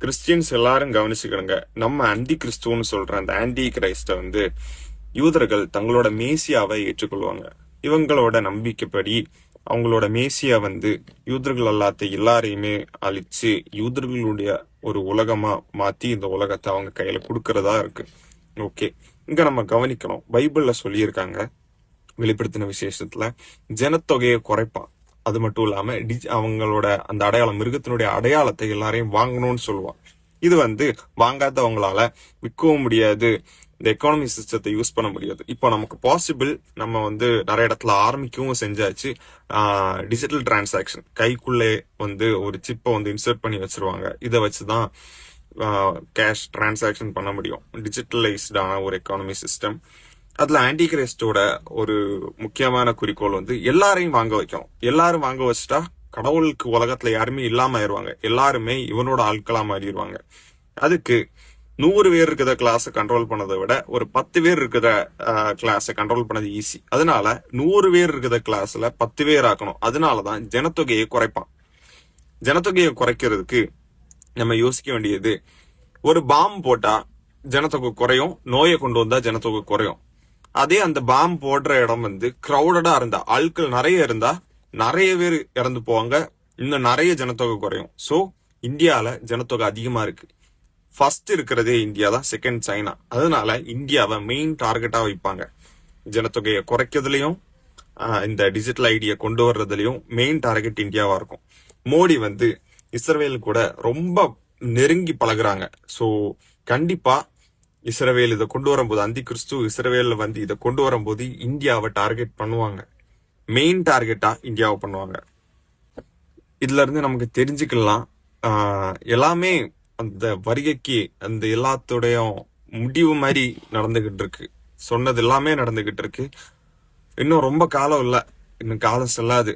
Christians எல்லாரும் கவனிச்சுக்கிடுங்க. நம்ம anti கிறிஸ்துவன்னு சொல்ற அந்த ஆன்டி கிரைஸ்ட யூதர்கள் தங்களோட மேசியாவை ஏற்றுக்கொள்வாங்க. இவங்களோட நம்பிக்கைப்படி அவங்களோட மேசியா யூதர்கள் அல்லாத எல்லாரையுமே அழிச்சு யூதர்களுடைய ஒரு உலகமா மாத்தி இந்த உலகத்தை அவங்க கையில கொடுக்கறதா இருக்கு. ஓகே, இங்க நம்ம கவனிக்கணும். பைபிள்ல சொல்லியிருக்காங்க, வெளிப்படுத்தின விசேஷத்துல ஜனத்தொகையை குறைப்பான். அது மட்டும் இல்லாம அவங்களோட அந்த அடையாளம், மிருகத்தினுடைய அடையாளத்தை எல்லாரையும் வாங்கணும்னு சொல்லுவான். இது வாங்காதவங்களால விற்கவும் முடியாது, இந்த எக்கானமி சிஸ்டத்தை யூஸ் பண்ண முடியாது. இப்போ நமக்கு பாசிபிள், நம்ம நிறைய இடத்துல ஆரம்பிக்கவும் செஞ்சாச்சு. டிஜிட்டல் டிரான்சாக்ஷன், கைக்குள்ளே ஒரு சிப்பை இன்சர்ட் பண்ணி வச்சிருவாங்க. இதை வச்சுதான் கேஷ் டிரான்சாக்ஷன் பண்ண முடியும். டிஜிட்டலைஸ்டான ஒரு எக்கானமி சிஸ்டம். அதுல ஆன்டி கிரைஸ்டோட ஒரு முக்கியமான குறிக்கோள் எல்லாரையும் வாங்க வைக்கணும். எல்லாரும் வாங்க வச்சுட்டா கடவுளுக்கு உலகத்துல யாருமே இல்லாம ஆயிடுவாங்க. எல்லாருமே இவனோட ஆட்களா மாறிடுவாங்க. அதுக்கு 100 பேர் இருக்கிற கிளாஸை கண்ட்ரோல் பண்ணதை விட ஒரு 10 பேர் இருக்கிற கிளாஸை கண்ட்ரோல் பண்ணது ஈஸி. அதனால 100 பேர் இருக்கிற கிளாஸ்ல 10 பேர் ஆக்கணும். அதனாலதான் ஜனத்தொகையை குறைப்பான். ஜனத்தொகையை குறைக்கிறதுக்கு நம்ம யோசிக்க வேண்டியது, ஒரு பாம்பு போட்டா ஜனத்தொகை குறையும், நோயை கொண்டு வந்தா ஜனத்தொகை குறையும். அதே அந்த பாம்பு போடுற இடம் கிரௌடடா இருந்தா, ஆட்கள் நிறைய இருந்தா நிறைய பேர் இறந்து போவாங்க, இன்னும் நிறைய ஜனத்தொகை குறையும். சோ இந்தியால ஜனத்தொகை அதிகமா இருக்கு. ஃபர்ஸ்ட் இருக்கிறதே இந்தியா தான், செகண்ட் சைனா. அதனால இந்தியாவை மெயின் டார்கெட்டா வைப்பாங்க. ஜனத்தொகையை குறைக்கிறதுலயும் இந்த டிஜிட்டல் ஐடியை கொண்டு வர்றதுலயும் மெயின் டார்கெட் இந்தியாவா இருக்கும். மோடி இஸ்ரேல் கூட ரொம்ப நெருங்கி பழகுறாங்க. சோ கண்டிப்பா இஸ்ரேல் இதை கொண்டு வரும்போது, அந்தி கிறிஸ்து இஸ்ரேல் இதை கொண்டு வரும்போது இந்தியாவை டார்கெட் பண்ணுவாங்க. மெயின் டார்கெட்டா இந்தியாவை பண்ணுவாங்க. இதுல இருந்து நமக்கு தெரிஞ்சுக்கலாம், எல்லாமே அந்த வருகைக்கு அந்த எல்லாத்தோடைய முடிவு மாதிரி நடந்துகிட்டு இருக்கு. சொன்னது எல்லாமே நடந்துகிட்டு இருக்கு. இன்னும் ரொம்ப காலம் இல்ல, இன்னும் காலம் செல்லாது.